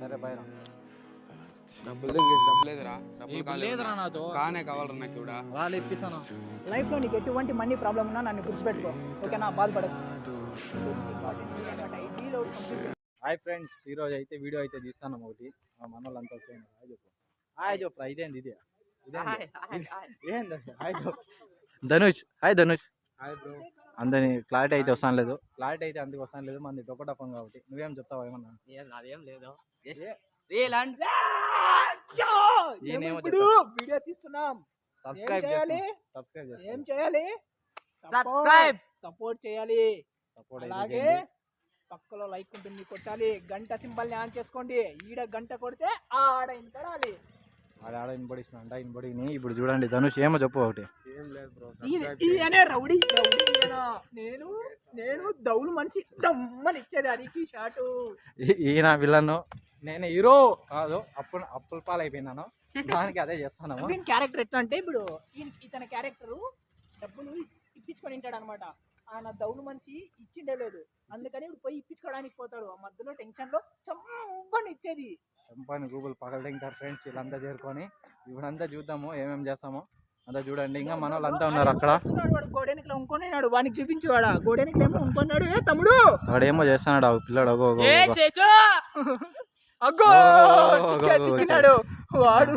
సరే బాయ్ రా. డబ్బులు లేదురా. డబ్బులు లేదురా నాతో. కానే కావాలరా నాకు కూడా. వాళ్ళు ఇప్పిస్తాను. లైఫ్లో నీకు ఎటువంటి మనీ ప్రాబ్లం ఉన్నా నన్ను గుర్తుపెట్టుకో, ఓకేనా? బాధపడకు. హాయ్ ఫ్రెండ్స్, ఈరోజు అయితే వీడియో అయితే తీస్తాను ఒకటి. మన వాళ్ళంతా వచ్చాను. హాయ్ చెప్పు. ఇదేంది ఇది? ఏంది హాయ్ చెప్పు. Dhanush. Hi Dhanush. Hi bro. అందరి క్లారిటీ అయితే వస్తాను లేదు. క్లారిటీ అయితే అందుకు వస్తాను లేదు. మంది డొప్పటప్పం కాబట్టి నువ్వేం చెప్తావా ఏమన్నా? అదేం లేదు. వీడియో తీస్తున్నాం. సబ్స్క్రైబ్ చేయాలి. ఏం చేయాలి? సపోర్ట్ చేయాలి. అలాగే పక్కలో లైక్ ఉంటుంది కొట్టాలి. గంట సింబల్ని ఆన్ చేసుకోండి. ఈడ గంట కొడితే ఆడ ఇంపడాలి. ఆడ ఇన్బడిస్తున్నా ఇన్బడిని. ఇప్పుడు చూడండి ధనుష్ ఏమో చెప్పు ఒకటి. ఏం లేదు బ్రో. రౌడీ నేను నేను దౌలు మనిషి దమ్మని ఇచ్చేది అరికి షాటు. ఈయన విలను, నేను హీరో కాదు. అప్పుల పాలు అయిపోయినాను. దానికి అదే చేస్తాను. క్యారెక్టర్ ఎట్లా అంటే ఇప్పుడు ఇతని క్యారెక్టరు డబ్బులు ఇప్పించుకొని ఉంటాడు అనమాట. ఆయన దౌలు మనిషి ఇచ్చిండే లేదు, అందుకని ఇప్పుడు పోయి ఇప్పించుకోవడానికి పోతాడు. ఆ మధ్యలో టెన్షన్ లో చంపని ఇచ్చేది. చంపని గూగుల్ పగలు తింటారు ఫ్రెండ్స్. వీళ్ళంతా చేరుకొని ఇప్పుడంతా చూద్దాము ఏమేమి చేస్తామో అంతా చూడండి. ఇంకా మన వాళ్ళంతా ఉన్నారు అక్కడ. గోడెనికలో ఉంకొన్నాడు, వానికి చూపించేవాడా? గోడెనికలు ఏమో ఉంకొన్నాడు. ఏ తమ్ముడు వాడేమో చేస్తున్నాడు ఆ పిల్లడు. చిక్కినాడు వాడు.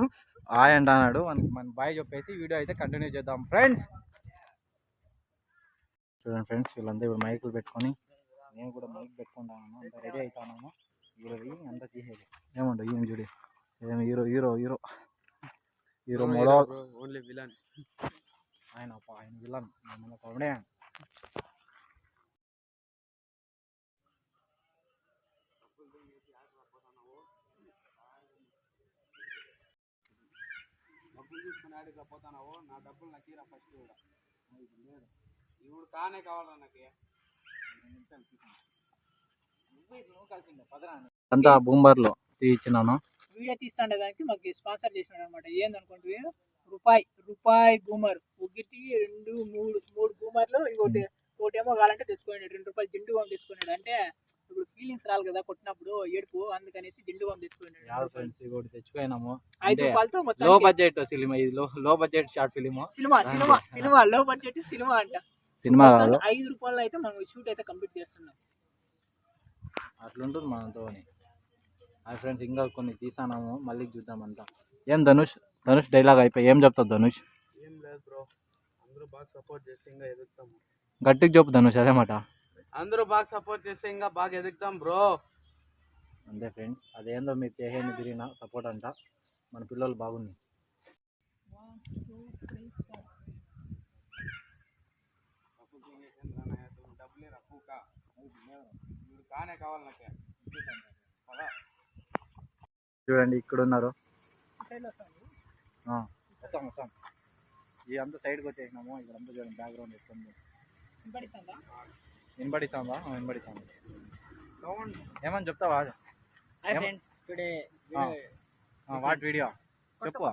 హాయ్ అంటున్నాడు. మన బాయ్ చెప్పేసి వీడియో అయితే కంటిన్యూ చేద్దాం ఫ్రెండ్స్. చూడండి ఫ్రెండ్స్, వీళ్ళంతా ఇప్పుడు మైకులు పెట్టుకొని, నేను కూడా మైక్ పెట్టుకుంటాను. అంతా రెడీ అవుతాను. ఇప్పుడు అంతా తీసేది ఏమంటావు? ఈయన చూడు, ఏం హీరో హీరో హీరో హీరో మోడో. ఓన్లీ విలన్ ఆయన విలన్. మన కౌడే. డబ్బులు తీసుకుని ఆడికి పోతున్నావు. నా డబ్బులు నాకు ఇరా ఫస్ట్ కూడా. ఇప్పుడు కానే కావాలరా నాకు. అంతా బూంబర్లో తీయించినాను. వీడియో తీస్తాండే దానికి మాకు స్పాన్సర్ చేసినాడు అనమాట. ఏందనుకుంటే రూపాయి బూమర్. ఒకటి 2 3 బూమర్లు. ఒకటేమో కావాలంటే తెచ్చుకోండి. 2 రూపాయలు జిండు బాంబు తెచ్చుకున్నాడు. అంటే ఇప్పుడు ఫీలింగ్స్ రాలి కదా కొట్టినప్పుడు ఏడుపు, అందుకనేసి జిండు బాంబు తెచ్చుకున్నాడు. ఫ్రెండ్స్ ఇంకోటి తెచ్చుకున్నాము. 5 రూపాయలతో మొత్తం లో బడ్జెట్ ఫిలిం. ఇది లో బడ్జెట్ షార్ట్ ఫిలిం. సినిమా లో బడ్జెట్ సినిమా అంట. సినిమా కాదు. 5 రూపాయలు అయితే మనం షూట్ అయితే కంప్లీట్ చేస్తున్నాం. అట్లుంటుంది మనతో. హాయ్ ఫ్రెండ్స్, ఇంకా కొన్ని తీసాము. మళ్ళీ చూద్దాం అంతా. ఏం ధనుష్ డైలాగ్ అయిపోయి ఏం చెప్తావు ధనుష్? ఏం లేదు బ్రో. అందరూ బాగా సపోర్ట్ చేస్తే ఇంకా ఎదుగుతాము. గట్టిగా చెప్పు ధనుష్, అదే మాట. అందరూ బాగా సపోర్ట్ చేస్తే ఇంకా బాగా ఎదుగుతాం బ్రో. అంతే ఫ్రెండ్స్, అదేందో మీరు చేసేది తిరిగిన సపోర్ట్ అంట. మన పిల్లలు బాగున్నాయి. కానే కావాలి నాకే. చూడండి ఇక్కడ ఉన్నారు. వస్తాం. ఇదంతా సైడ్కి వచ్చేసినాము. ఇక్కడంతా చూడండి బ్యాక్గ్రౌండ్ వస్తుంది. వినబడిస్తుందా? వినబడిస్తుంది. ఏమని చెప్తావా? వాట్ వీడియో చెప్పు.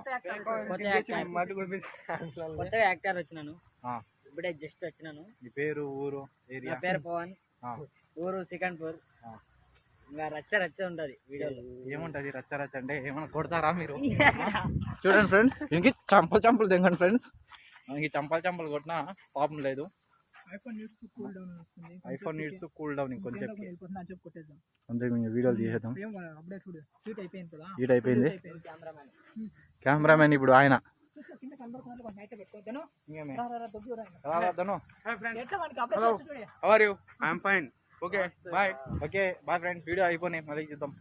కొత్తగా యాక్టర్ వచ్చినాను. ఇప్పుడే జస్ట్ వచ్చినాను. నీ పేరు, ఊరు, ఏరియా? పేరు పవన్. ఊరు సికండ్పూర్. ఇంకా రచ్చ ఉంటది వీడియోలో. ఏముంటది రచ్చ అంటే? ఏమన్నా కొడతారా మీరు? చూడండి ఫ్రెండ్స్, ఇంక చంపలు తెంగండి ఫ్రెండ్స్. మనకి చంపలు కొట్టినా పాపం లేదు. IPhone needs to cool down. ఇంకొంచెం అంతే. వీడియోలు తీసేద్దాం. హీట్ అయిపోయింది. కెమెరామెన్ ఇప్పుడు ఆయన. How are you? I am fine. Okay bye friends, video అయిపోయినాయి. మళ్ళీ చూద్దాం.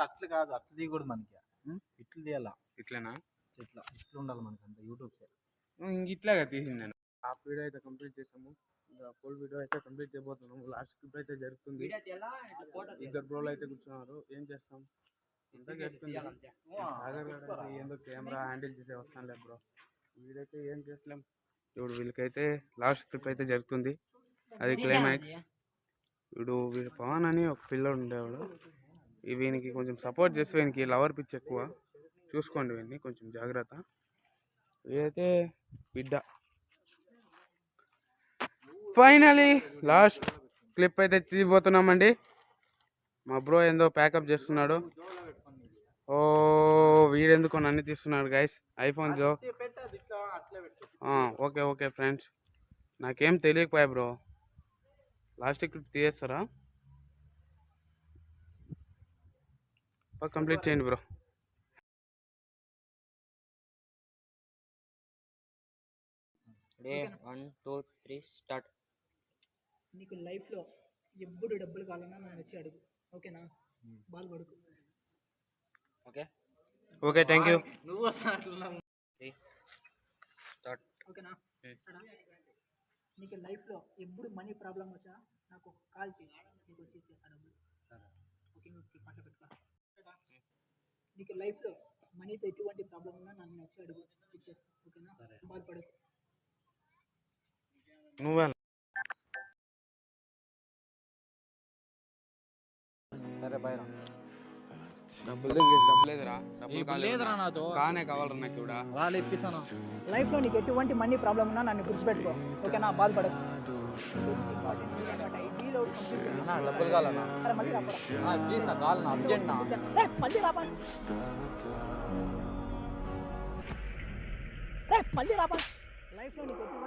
అట్లా కాదు, అట్లా తీయకూడదు మనకి. ఇట్లు తీయాలా? ఇట్లా ఉండాలి మనకి. అంత యూట్యూబ్ ఇట్లాగా తీసింది నేను. హాఫ్ వీడియో అయితే కంప్లీట్ చేసాము. ఇంకా ఫుల్ వీడియో అయితే కంప్లీట్ చేయబోతున్నాము. లాస్ట్ క్లిప్ అయితే జరుగుతుంది. ఇద్దరు బ్రోలు అయితే కూర్చున్నారు. ఏం చేస్తాం, ఇంత జరుగుతుంది. ఏందో కెమెరా హ్యాండిల్ చేసే వస్తాను లేదు బ్రో. వీడైతే ఏం చేస్తలేం. ఇప్పుడు వీళ్ళకైతే లాస్ట్ ట్రిప్ అయితే జరుగుతుంది, అది క్లైమాక్స్. వీడు పవన్ అని ఒక పిల్లోడు ఉండేవాడు, వీనికి కొంచెం సపోర్ట్ చేస్తే వీనికి లవర్ పిచ్ ఎక్కువ, చూసుకోండి వీడిని కొంచెం జాగ్రత్త. వీడైతే బిడ్డ. ఫైనలీ లాస్ట్ క్లిప్ అయితే తీయబోతున్నామండి. మా బ్రో ఏందో ప్యాకప్ చేస్తున్నాడు. ఓ వీడెందుకో నన్ను తీస్తున్నాడు guys, iPhones. Okay okay friends, నాకేం తెలియకపోయా బ్రో. లాస్ట్ క్లిప్ తీయేస్తారా? కంప్లీట్ చేయండి బ్రో. Day 1 2 3 start. నీకు లైఫ్లో ఎప్పుడు డబ్బులు కావాలన్నా నన్ను వచ్చి అడుగు, ఓకేనా? బాధపడుకు. Okay okay thank you. నువ్వు స్టార్ట్. ఓకేనా? నీకు లైఫ్లో ఎప్పుడు మనీ ప్రాబ్లం వచ్చా నాకు కాల్ చేయి, నీకు వచ్చి ఇచ్చేస్తా డబ్బులు. ఓకే, నువ్వు పట్ల పెట్టుకో. నీకు లైఫ్లో మనీతో ఎటువంటి ప్రాబ్లం ఉన్నా నన్ను వచ్చి అడుగు, ఇచ్చేస్తా. ఓకేనా? బాధపడకు. నువ్వే సరే పైన డబ్బులు లేదురా, లేదురా నాతో, కానే కావాలరా నాకు కూడా. వాళ్ళు ఇప్పిస్తాను. లైఫ్లో నీకు ఎటువంటి మనీ ప్రాబ్లం ఉన్నా నన్ను గుర్తుపెట్టుకో, ఓకేనా? బాధపడకు. డబ్బులు కావాలన్నా సరే మళ్ళీ రాపడా. ప్లీజ్ నా కావాలన్నా, అర్జెంట్ నా. మళ్ళీ రాపా, మళ్ళీ రాపా. లైఫ్లో నీకు ఎటువంటి